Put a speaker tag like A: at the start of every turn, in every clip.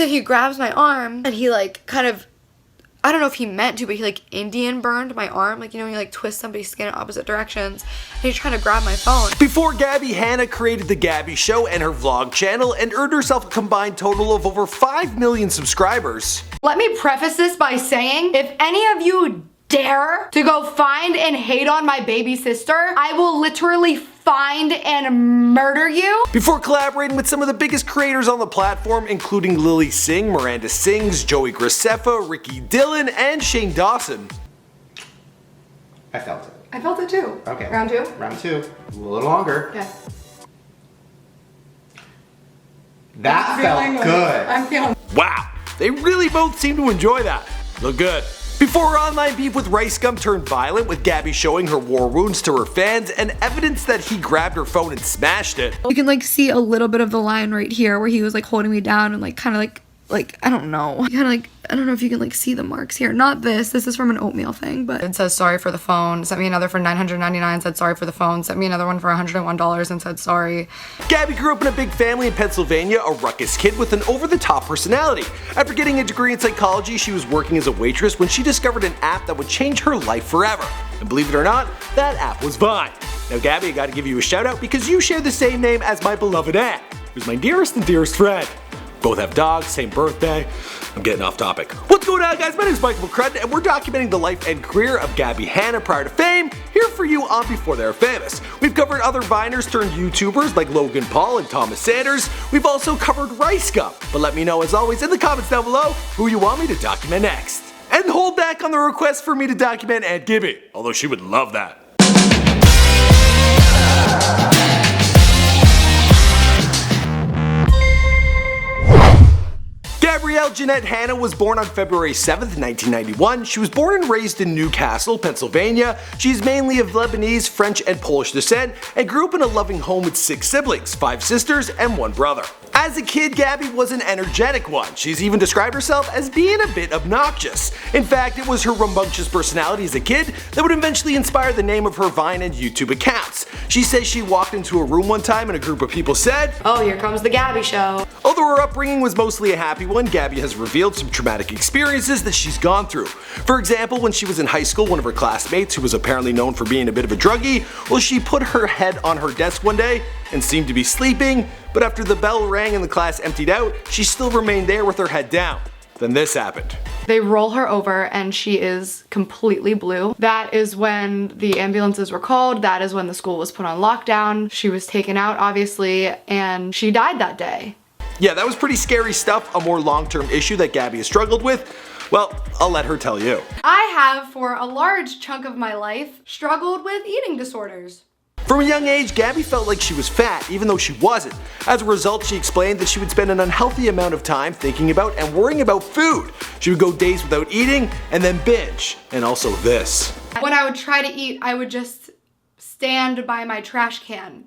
A: Then he grabs my arm and he like kind of, I don't know if he meant to, but he like Indian burned my arm. Like, you know, when you like twist somebody's skin in opposite directions. And he's trying to grab my phone.
B: Before Gabbie Hanna created the Gabbie Show and her vlog channel and earned herself a combined total of over 5 million subscribers.
A: Let me preface this by saying, if any of you dare to go find and hate on my baby sister, I will literally find and murder you.
B: Before collaborating with some of the biggest creators on the platform, including Lily Singh, Miranda Sings, Joey Graceffa, Ricky Dillon, and Shane Dawson.
C: I felt it.
A: I felt it too.
C: Okay.
A: Round two?
C: Round two. A little longer.
A: Okay.
C: That felt good.
A: I'm feeling.
B: Wow, they really both seem to enjoy that. Look good. Before her online beef with RiceGum turned violent, with Gabbie showing her war wounds to her fans and evidence that he grabbed her phone and smashed it.
A: You can like see a little bit of the line right here where he was like holding me down and like kind of like I don't know. Kind of like, I don't know if you can like see the marks here. Not this. This is from an oatmeal thing, but it says sorry for the phone. Sent me another for $9.99, said sorry for the phone. Sent me another one for $101 and said sorry.
B: Gabbie grew up in a big family in Pennsylvania, a ruckus kid with an over-the-top personality. After getting a degree in psychology, she was working as a waitress when she discovered an app that would change her life forever. And believe it or not, that app was Vine. Now Gabbie, I gotta give you a shout out because you share the same name as my beloved aunt, who's my dearest and dearest friend. Both have dogs, same birthday. I'm getting off topic. What's going on, guys? My name is Michael McCrudden, and we're documenting the life and career of Gabbie Hanna prior to fame, here for you on Before They're Famous. We've covered other Viners turned YouTubers like Logan Paul and Thomas Sanders. We've also covered RiceGum. But let me know, as always, in the comments down below who you want me to document next. And hold back on the request for me to document Aunt Gabbie, although she would love that. Gabrielle Jeanette Hanna was born on February 7th, 1991. She was born and raised in Newcastle, Pennsylvania. She's mainly of Lebanese, French, and Polish descent and grew up in a loving home with 6 siblings, 5 sisters, and 1 brother. As a kid, Gabbie was an energetic one. She's even described herself as being a bit obnoxious. In fact, it was her rambunctious personality as a kid that would eventually inspire the name of her Vine and YouTube accounts. She says she walked into a room one time and a group of people said,
A: "Oh, here comes the Gabbie Show."
B: Although her upbringing was mostly a happy one, Gabbie has revealed some traumatic experiences that she's gone through. For example, when she was in high school, one of her classmates, who was apparently known for being a bit of a druggie, well, she put her head on her desk one day and seemed to be sleeping, but after the bell rang and the class emptied out, she still remained there with her head down. Then this happened.
A: They roll her over and she is completely blue. That is when the ambulances were called. That is when the school was put on lockdown. She was taken out, obviously, and she died that day.
B: Yeah, that was pretty scary stuff, a more long-term issue that Gabbie has struggled with. Well, I'll let her tell you.
A: I have, for a large chunk of my life, struggled with eating disorders.
B: From a young age, Gabbie felt like she was fat, even though she wasn't. As a result, she explained that she would spend an unhealthy amount of time thinking about and worrying about food. She would go days without eating and then binge. And also this.
A: When I would try to eat, I would just stand by my trash can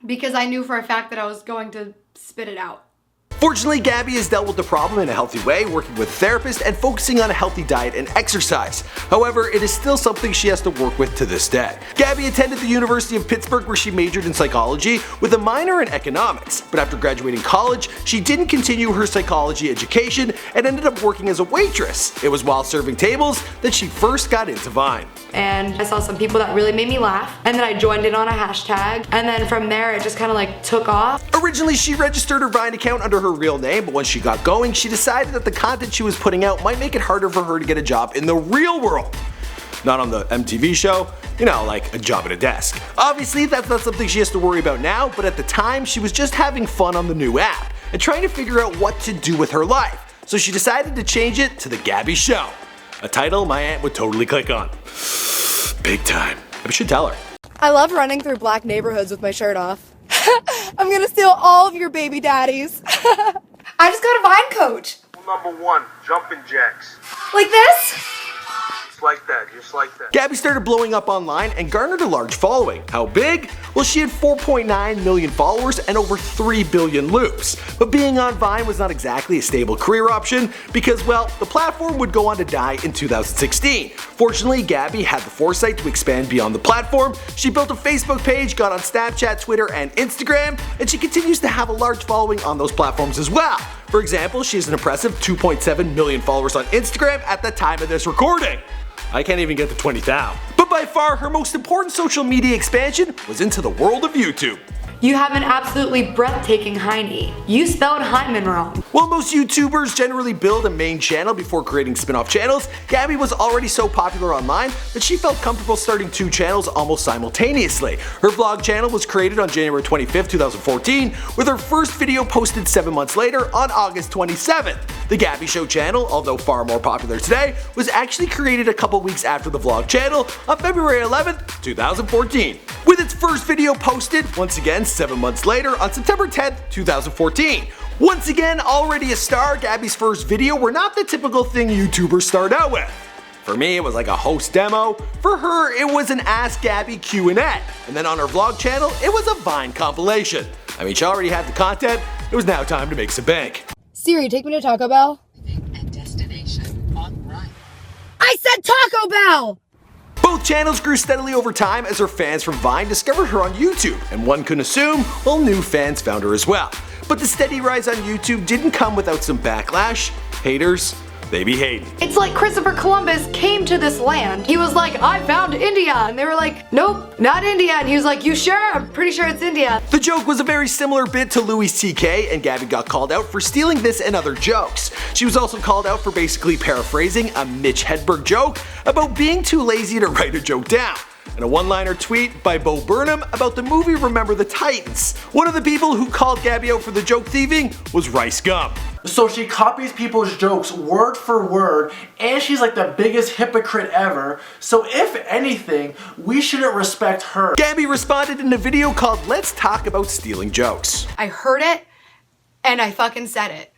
A: because I knew for a fact that I was going to spit it out.
B: Fortunately, Gabbie has dealt with the problem in a healthy way, working with a therapist and focusing on a healthy diet and exercise. However, it is still something she has to work with to this day. Gabbie attended the University of Pittsburgh, where she majored in psychology with a minor in economics. But after graduating college, she didn't continue her psychology education and ended up working as a waitress. It was while serving tables that she first got into Vine.
A: And I saw some people that really made me laugh, and then I joined in on a hashtag, and then from there it just kind of like took off.
B: Originally, she registered her Vine account under her real name, but once she got going, she decided that the content she was putting out might make it harder for her to get a job in the real world. Not on the MTV show, you know, like a job at a desk. Obviously, that's not something she has to worry about now, but at the time, she was just having fun on the new app and trying to figure out what to do with her life. So she decided to change it to The Gabbie Show, a title my aunt would totally click on. Big time. I should tell her.
D: I love running through black neighborhoods with my shirt off. I'm gonna steal all of your baby daddies. I just got a Vine coach.
E: Number 1, jumping jacks.
D: Like this?
E: Just like that, just like that.
B: Gabbie started blowing up online and garnered a large following. How big? Well, she had 4.9 million followers and over 3 billion loops. But being on Vine was not exactly a stable career option because, well, the platform would go on to die in 2016. Fortunately, Gabbie had the foresight to expand beyond the platform. She built a Facebook page, got on Snapchat, Twitter, and Instagram, and she continues to have a large following on those platforms as well. For example, she has an impressive 2.7 million followers on Instagram at the time of this recording. I can't even get to 20,000. But by far, her most important social media expansion was into the world of YouTube.
F: You have an absolutely breathtaking hiney. You spelled hymen wrong.
B: While most YouTubers generally build a main channel before creating spin-off channels, Gabbie was already so popular online that she felt comfortable starting 2 channels almost simultaneously. Her vlog channel was created on January 25th, 2014, with her first video posted 7 months later on August 27th. The Gabbie Show channel, although far more popular today, was actually created a couple weeks after the vlog channel on February 11th, 2014. With its first video posted, once again 7 months later on September 10th, 2014. Once again, already a star, Gabbie's first video were not the typical thing YouTubers start out with. For me, it was like a host demo. For her, it was an Ask Gabbie Q&A. And then on her vlog channel, it was a Vine compilation. I mean, she already had the content, it was now time to make some bank.
D: Siri, take me to Taco Bell.
G: And destination on right.
D: I said Taco Bell!
B: Both channels grew steadily over time as her fans from Vine discovered her on YouTube, and one can assume, well, new fans found her as well. But the steady rise on YouTube didn't come without some backlash. Haters, they be hating.
F: It's like Christopher Columbus came to this land. He was like, I found India. And they were like, nope, not India. And he was like, you sure? I'm pretty sure it's India.
B: The joke was a very similar bit to Louis CK, and Gabbie got called out for stealing this and other jokes. She was also called out for basically paraphrasing a Mitch Hedberg joke about being too lazy to write a joke down. And a one-liner tweet by Bo Burnham about the movie Remember the Titans. One of the people who called Gabbie out for the joke thieving was RiceGum.
H: So she copies people's jokes word for word, and she's like the biggest hypocrite ever. So if anything, we shouldn't respect her.
B: Gabbie responded in a video called Let's Talk About Stealing Jokes.
D: I heard it, and I fucking said it.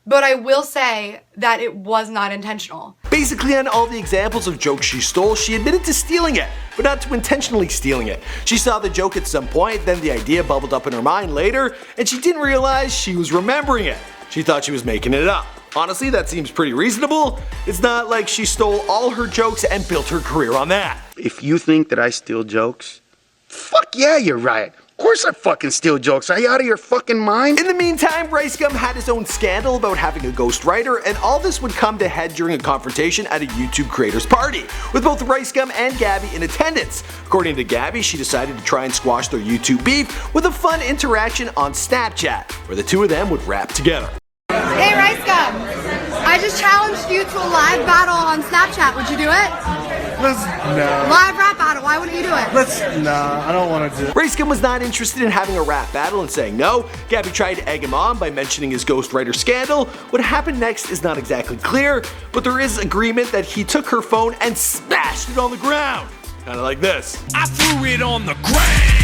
D: But I will say that it was not intentional.
B: Basically, on all the examples of jokes she stole, she admitted to stealing it, but not to intentionally stealing it. She saw the joke at some point, then the idea bubbled up in her mind later, and she didn't realize she was remembering it. She thought she was making it up. Honestly, that seems pretty reasonable. It's not like she stole all her jokes and built her career on that.
I: If you think that I steal jokes, fuck yeah, you're right. Of course I fucking steal jokes. Are you out of your fucking mind?
B: In the meantime, RiceGum had his own scandal about having a ghostwriter, and all this would come to head during a confrontation at a YouTube creators party, with both RiceGum and Gabbie in attendance. According to Gabbie, she decided to try and squash their YouTube beef with a fun interaction on Snapchat, where the two of them would rap together.
D: Hey, RiceGum! I just challenged you to a live battle on Snapchat. Would you do it?
J: No.
D: Live rap battle. Why wouldn't you do it?
J: Nah, I don't want to do it.
B: RiceGum was not interested in having a rap battle and saying no. Gabbie tried to egg him on by mentioning his ghostwriter scandal. What happened next is not exactly clear, but there is agreement that he took her phone and smashed it on the ground. Kinda like this.
K: I threw it on the ground.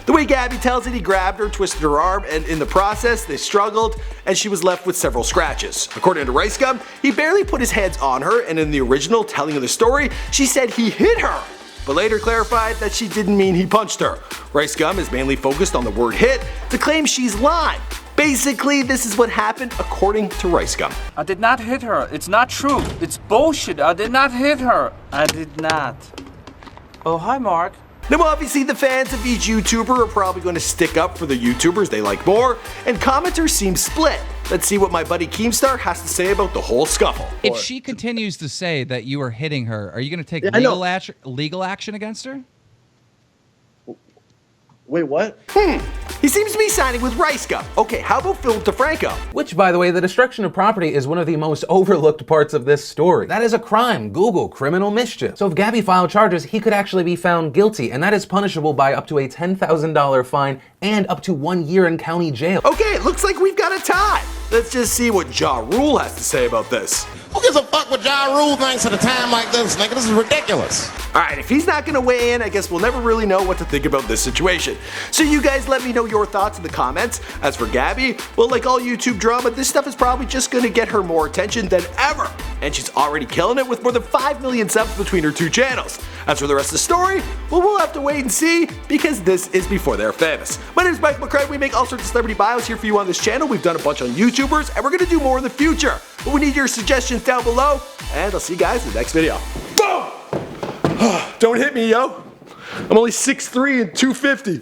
B: The way Gabbie tells it, he grabbed her, twisted her arm, and in the process, they struggled, and she was left with several scratches. According to RiceGum, he barely put his hands on her, and in the original telling of the story, she said he hit her, but later clarified that she didn't mean he punched her. RiceGum is mainly focused on the word hit to claim she's lying. Basically, this is what happened according to RiceGum.
L: I did not hit her. It's not true. It's bullshit. I did not hit her. I did not. Oh, hi, Mark.
B: Now obviously the fans of each YouTuber are probably going to stick up for the YouTubers they like more, and commenters seem split. Let's see what my buddy Keemstar has to say about the whole scuffle.
M: If she continues to say that you are hitting her, are you going to take legal action against her?
J: Wait, what?
B: He seems to be signing with RiceGum. Okay, how about Phil DeFranco?
N: Which, by the way, the destruction of property is one of the most overlooked parts of this story. That is a crime. Google criminal mischief. So if Gabbie filed charges, he could actually be found guilty, and that is punishable by up to a $10,000 fine and up to 1 year in county jail.
B: Okay, it looks like we've got a tie. Let's just see what Ja Rule has to say about this.
O: Who gives a fuck what Ja Rule thinks at a time like this, nigga? This is ridiculous.
B: Alright, if he's not gonna weigh in, I guess we'll never really know what to think about this situation. So you guys let me know your thoughts in the comments. As for Gabbie, well, like all YouTube drama, this stuff is probably just gonna get her more attention than ever. And she's already killing it with more than 5 million subs between her 2 channels. As for the rest of the story, well, we'll have to wait and see, because this is before they're famous. My name is Mike McCrae. We make all sorts of celebrity bios here for you on this channel. We've done a bunch on YouTubers, and we're gonna do more in the future. But we need your suggestions down below, and I'll see you guys in the next video. Boom! Don't hit me, yo! I'm only 6'3" and 250.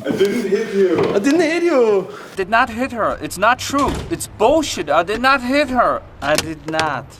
P: I didn't hit you.
B: I didn't hit you.
L: Did not hit her. It's not true. It's bullshit. I did not hit her. I did not.